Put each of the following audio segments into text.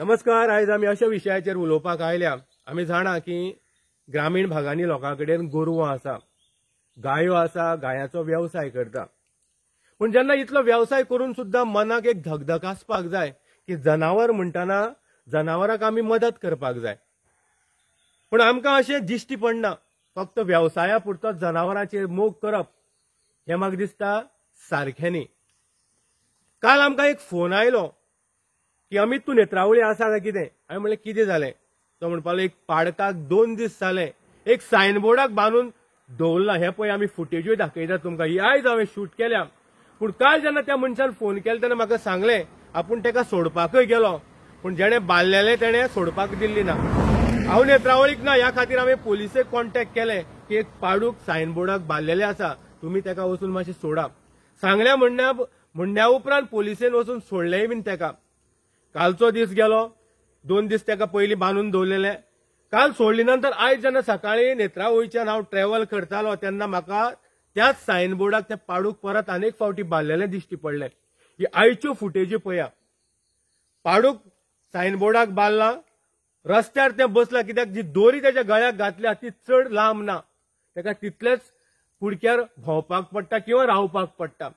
नमस्कार। आज आम्ही अशा विशयाचेर उलोवपाक आयल्या। आम्ही जाणा की ग्रामीण भागांनी लोकांकडेन गोरवां आसा, गायो आसा, गायाचो व्यवसाय करता। पण जेन्ना इतलो व्यवसाय करून सुद्धा मनाक एक धगधग आसपाक जाय की जनावर म्हणटना जनावरांक आमी मदत करपाक जाय। पण आमकां अशें दिश्टी पडना फक्त व्यवसाया पुरतो जनावरांचेर मोग करप हें म्हाका दिसता सारखें न्ही। काल आमकां एक फोन आयलो की अमित तूं नेत्रावळी आसा काय कितें। हांवें म्हणलें कितें जालें। तो म्हणपालो एक पाडकाक 2 दीस जाले एक सायनबोर्डाक बांदून दवरला। हे पळय आमी फुटेज्यो दाखयतात तुमकां। ही आयज हांवें शूट केल्या। पूण काल जेन्ना त्या मनशान फोन केलो तेन्ना म्हाका सांगलें आपूण तेका सोडपाकय गेलो पूण जेणें बांदलेलें तेणें सोडपाक दिल्ली ना। हांव नेत्रावळीक ना ह्या खातीर हांवें पुलिसेक कॉन्टॅक्ट केलें की एक पाडूक सायनबोर्डाक बांदलेलें आसा, तुमी तेका वचून मातशें सोडा। सांगल्या म्हणण्या उपरांत पुलिसेन वचून सोडलेंय बीन तेका। कालचो दीस गेलो, 2 दीस तेका पयलीं बांदून दवरलेले। काल सोडले नंतर आयज जेन्ना सकाळीं नेत्रावळीच्यान हांव ट्रॅव्हल करतालो तेन्ना म्हाका त्याच सायनबोर्डाक ते पाडूक परत आनीक फावटी बांदलेलें दिश्टी पडलें। ही आयच्यो फुटेजी पळया। पाडूक सायनबोर्डाक बांदला, रस्त्यार तें बसलां कित्याक जी दोरी तेच्या गळ्याक घातल्या ती चड लांब ना, तेका तितलेच कुडक्यार भोंवपाक पडटा किंवा रावपाक पडटा।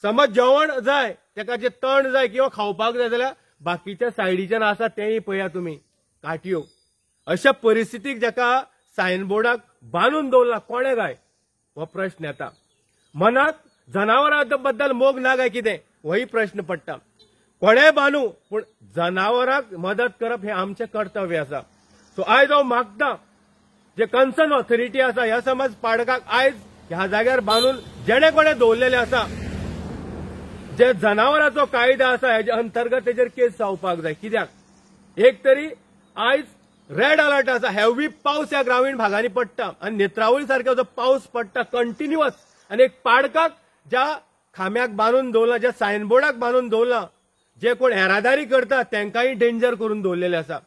समज जेवण जाय तेका जे तण जाय किंवा खावपाक जाय जाल्यार बाकीच्या सायडीच्यान आसा तेंय पळया तुमी काटयो। अशा परिस्थितीक जेका सायनबोर्डाक बांदून दवरला कोणे गाय हो प्रश्न येता। मनाक जनावरां बद्दल मोग ना काय कितें होय प्रश्न पडटा। कोणेय बांदू पूण जनावरांक मदत करप हें आमचें कर्तव्य आसा। सो आयज हांव मागता जे कन्सर्न ऑथॉरिटी आसा ह्या समज पाडकाक आयज ह्या जाग्यार बांदून जेणे कोणे दवरलेले आसा जे जनावरांचो कायदा आसा हेजे अंतर्गत तेजेर केस जावपाक जाय। कित्याक एक तरी आयज रेड अलर्ट आसा, हेवी पावस ह्या ग्रामीण भागांनी पडटा आनी नेत्रावळी सारको जो पावस पडटा कंटिन्युअस आनी एक पाडकाक ज्या खांब्याक बांदून दवरला, ज्या सायनबोर्डाक बांदून दवरला, जे कोण येरादारी करता तांकांय डेंजर करून दवरलेले आसा।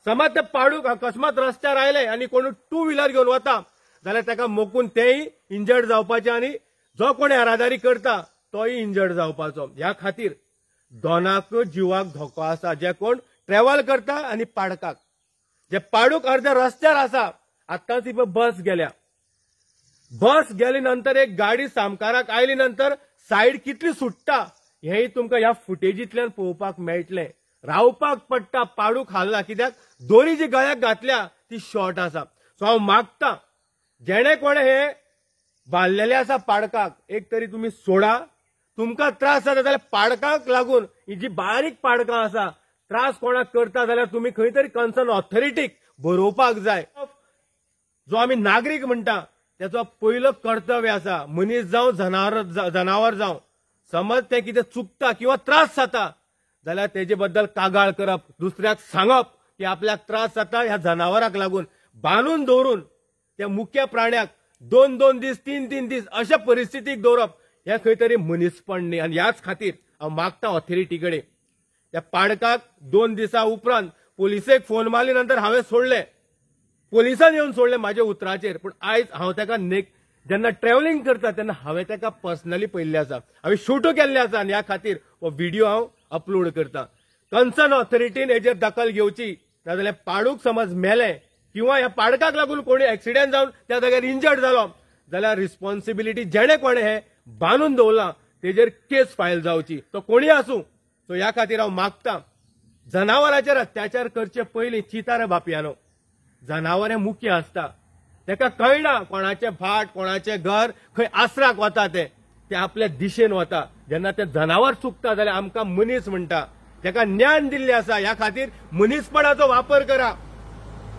समज ते पाडूक अकस्मात रस्त्यार आयले आनी कोण 2 व्हिलर घेवन वता जाल्यार ताका मोकून तेय इंजर्ड जावपाचे आनी जो कोण येरादारी करता तोय इंजर्ड जावपाचो। ह्या खातीर दोनाक जिवाक धोको आसा, जे कोण ट्रॅव्हल करता आनी पाडकाक। जे पाडूक अर्ध्या रस्त्यार आसा, आतांच ही बस गेली नंतर एक गाडी सामकाराक आयली नंतर सायड कितली सुट्टा हेय तुमकां ह्या फुटेजींतल्यान पळोवपाक मेळटलें। रावपाक पडटा, पाडूक हालना कित्याक दोरी जी गळ्याक घातल्या ती शॉर्ट आसा। सो हांव मागता जेणे कोणे हे बांदलेले आसा पाडकाक एक तरी तुमी सोडा। तुमकां त्रास जाता जाल्यार पाडकाक लागून ही जी बारीक पाडकां आसा त्रास कोणाक करता जाल्यार तुमी खंय तरी कन्सर्न ऑथॉरिटीक बरोवपाक जाय। जो आमी नागरीक म्हणटा त्याचो पयलो कर्तव्य आसा, मनीस जावं जनावर जावं, समज ते कितें चुकता किंवा त्रास जाता जाल्यार तेजे बद्दल कागाळ करप, दुसऱ्याक सांगप की आपल्याक त्रास जाता ह्या जनावराक लागून, बांदून दवरून त्या मुख्य प्राण्याक 2-2 दीस 3-3 दीस अशा परिस्थितीक दवरप हे खंय तरी मनीसपण न्ही। आनी ह्याच खातीर हांव मागता ऑथॉरिटी कडेन त्या पाडकाक 2 दिसा उपरांत पुलिसेक फोन मारले नंतर हांवें सोडले, पुलिसान येवन सोडले म्हाज्या उतराचेर। पूण आयज हांव तेका जेन्ना ट्रॅव्हलिंग करता तेन्ना हांवें तेका पर्सनली पळयल्लें आसा, हांवें शूटू केल्लें आसा आनी ह्या खातीर हो व्हिडिओ हांव अपलोड करता। कन्सर्न ऑथॉरिटीन हेजेर दखल घेवची, नाजाल्यार पाडूक समज मेलें किंवा ह्या पाडकाक लागून कोणी एक्सिडेंट जावन त्या जाग्यार इंजर्ड जालो जाल्यार रिस्पॉन्सिबिलिटी जेणे कोणे हे बांदून दवरला तेजेर केस फायल जावची, तो कोणी आसूं। सो ह्या खातीर हांव मागता जनावरांचेर अत्याचार करचे पयलीं चिंता रे बापयानो। जनावर हें मुख्य आसता, तेका कळना कोणाचें भाट कोणाचें घर खंय आसराक वता ते आपल्या दिशेन वता। जेन्ना ते जनावर चुकता जाल्यार आमकां मनीस म्हणटा, तेका ज्ञान दिल्लें आसा, ह्या खातीर मनीसपणाचो वापर करा।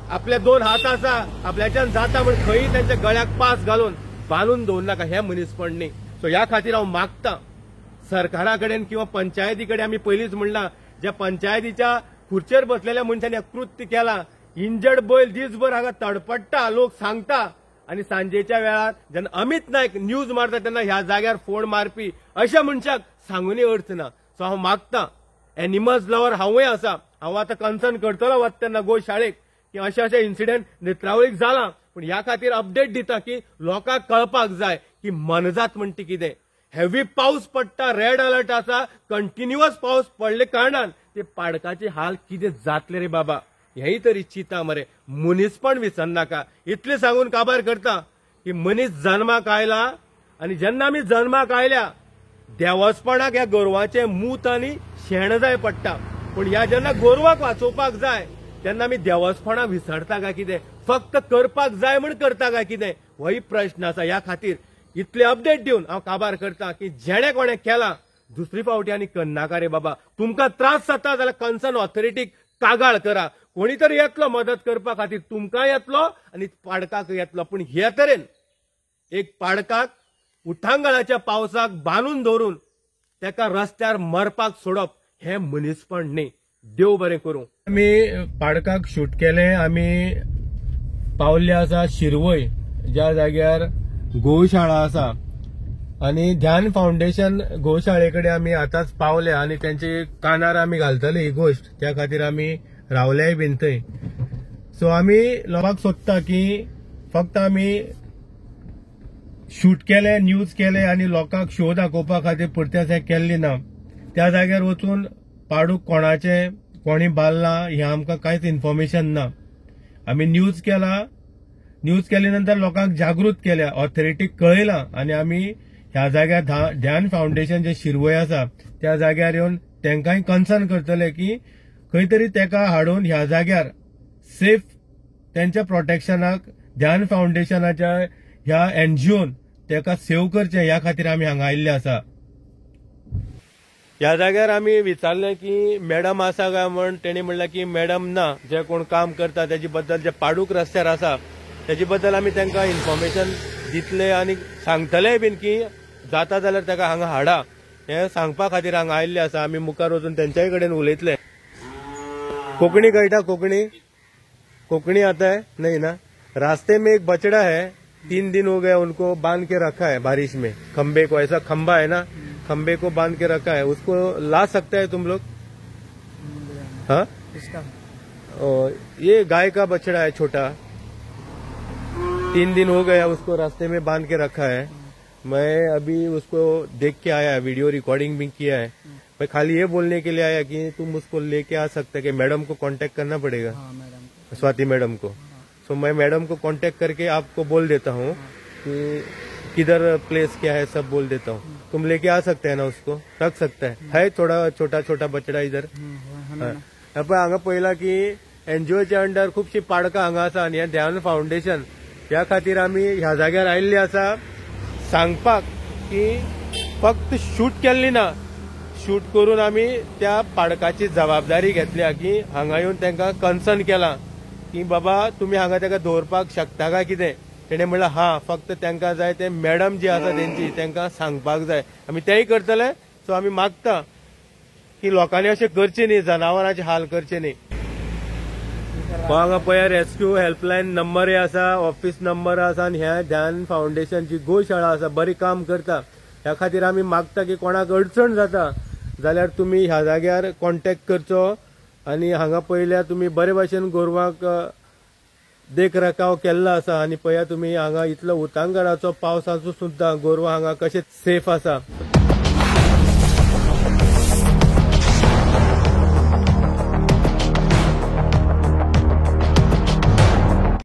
आपले 2 हात आसा, आपल्याच्यान जाता म्हण खंय त्यांच्या गळ्याक पास घालून बांदून दवरनाका, हे मनीसपण न्ही। सो ह्या खातीर हांव मागता सरकारा कडेन किंवा पंचायती कडेन, आमी पयलींच म्हणला ज्या पंचायतीच्या खुर्चेर बसलेल्या मनशांनी कृत्य केला, इंजर्ड बैल दिसभर हांगा तडपडटा, लोक सांगता आनी सांजेच्या वेळार जेन्ना अमित नायक न्यूज मारता तेन्ना ह्या जाग्यार फोन मारपी अशा मनशाक सांगूनय अर्थ ना। सो हांव मागता एनिमल्स लवर हांवूय आसा, हांव आतां कन्सर्न करतलो वता तेन्ना गोशाळेक की अशे इन्सिडेंट नेत्रावळीक जाला, पूण ह्या खातीर अपडेट दिता की लोकांक कळपाक जाय की मनजात म्हणटा कितें। हेवी पाऊस पडटा, रेड अलर्ट आसा, कंटिन्युअस पाऊस पडले कारणान ते पाडकाचे हाल कितें जातले रे बाबा, हेही तरी चिंता मरे. मनीस पण विसर नाका. इतले सांगून काबार करता की मनीस जन्माक आयला आनी जेन्ना आमी जन्माक आयल्या देवस्पणाक ह्या गोरवांचे मूत आनी शेण जाय पडटा. पूण ह्या जेन्ना गोरवाक वाचोवपाक जाय तेन्ना आमी देवस्पणाक विसरता काय कितें, फक्त करपाक जाय म्हण करता काय कितें, होही प्रश्न आसा. ह्या खातीर इतले अपडेट दिवन हांव काबार करता की जेणे कोणें केला दुसरी फावटी आनी करनाका रे बाबा. तुमकां त्रास जाता जाल्यार कन्सर्न ऑथॉरिटीक कागाळ करा. कोणी तरी येतलो मदत करपा खातीर, तुमकां येतलो आनी पाडकाक येतलो. पूण हे तरेन एक पाडकाक उठ्ठांगणाच्या पावसाक बांदून दवरून तेका रस्त्यार मरपाक सोडप हे मनीसपण न्ही. देव बरें करूं. आमी पाडकाक शूट केले. आमी पावल्ले आसा शिरवय, ज्या जाग्यार गोशाळा आसा, आनी ध्यान फाउंडेशन गोशाळेकडे आमी आतांच पावले आनी त्यांचे कानार आमी घालतले ही गोष्ट, त्या खातीर आमी रावल्याय बीन थंय. सो आमी लोकांक सोदता की फक्त आमी शूट केले, न्यूज केले आनी लोकांक शो दाखोवपा खातीर परतेंच हें केल्ली ना. त्या जाग्यार वचून पाडूक कोणाचे, कोणी बालला हे आमकां कांयच इन्फॉर्मेशन ना. आमी न्यूज केला, न्यूज केले नंतर लोकांक जागृत केल्या, ऑथॉरिटीक कळयला आनी आमी ह्या जाग्यार ध्यान फाउंडेशन जे शिरवय आसा त्या जाग्यार येवन तेंकांय कन्सर्न करतले की खंय तरी तेका हाडून ह्या जाग्यार सेफ त्यांच्या प्रोटेक्शनाक ध्यान फाउंडेशनाच्या ह्या एनजीओन तेका सेव करचे, ह्या खातीर आमी हांगा आयिल्ले आसा. ह्या जाग्यार आमी विचारले की मॅडम आसा काय म्हण. तेणी म्हणलें की मॅडम ना, जे कोण काम करता तेजे बद्दल, जे पाडूक रस्त्यार आसा तेजे बद्दल आमी तांकां इन्फॉर्मेशन दितले आनी सांगतले बीन की जाता जाल्यार ताका हांगा हाडा, हे सांगपा खातीर हांगा आयिल्ले आसा. आमी मुखार वचून तेंच्याय कडेन उलयतले. कोंकणी कळटा? कोंकणी आता है नहीं ना. रास्ते में एक बछड़ा है, 3 दिन हो गए उनको बांध के रखा है बारिश में. खंबे को, ऐसा खंबा है ना, खंबे को बांध के रखा है. उसको ला सकते है तुम लोग? हाँ, ये गाय का बछड़ा है छोटा, 3 दिन हो गया उसको रास्ते में बांध के रखा है. मैं अभी उसको देख के आया, वीडियो रिकॉर्डिंग भी किया है. मैं खाली ये बोलने के लिए आया कि तुम उसको लेके आ सकते हैं कि मैडम को कांटेक्ट करना पड़ेगा. स्वाति मैडम को. सो मैं मैडम को कांटेक्ट करके आपको बोल देता हूँ कि किधर प्लेस क्या है, सब बोल देता हूँ. तुम लेके आ सकते हैं ना, उसको रख सकता है थोड़ा छोटा छोटा बछड़ा इधर. हांगा पळयला की एनजीओच्या अंडर खूबशी पाडकां हांगा आसा आनी ध्यान फाउंडेशन ह्या खातीर आमी ह्या जाग्यार आयिल्ले आसा सांगपाक की फक्त शूट केल्ली ना, शूट करून आमी त्या पाडकाची जबाबदारी घेतल्या की हांगा येवन तांकां कन्सर्न केला की बाबा तुमी हांगा ताका दवरपाक शकता काय कितें. तेणें म्हणलें हा, फक्त तांकां जाय ते मॅडम जी आसा तेंची तांकां सांगपाक जाय. आमी तेंय करतले. सो आमी मागता की लोकांनी अशें करचें न्ही, जनावरांचे हाल करचे न्ही. हांगा पळया रेस्क्यू हेल्पलायन नंबरूय आसा, ऑफिस नंबर आसा आनी ह्या ध्यान फाउंडेशनची गोशाळा आसा, बरी काम करता. ह्या खातीर आमी मागता की कोणाक अडचण जाता जाल्यार तुमी ह्या जाग्यार कॉन्टॅक्ट करचो आनी हांगा पळयल्यार तुमी बरे भाशेन गोरवांक देख रखाव केल्लो आसा. आनी पळया तुमी हांगा इतलो उटंगराचो पावसाचो सुद्दां गोरवां हांगा कशे सेफ आसा.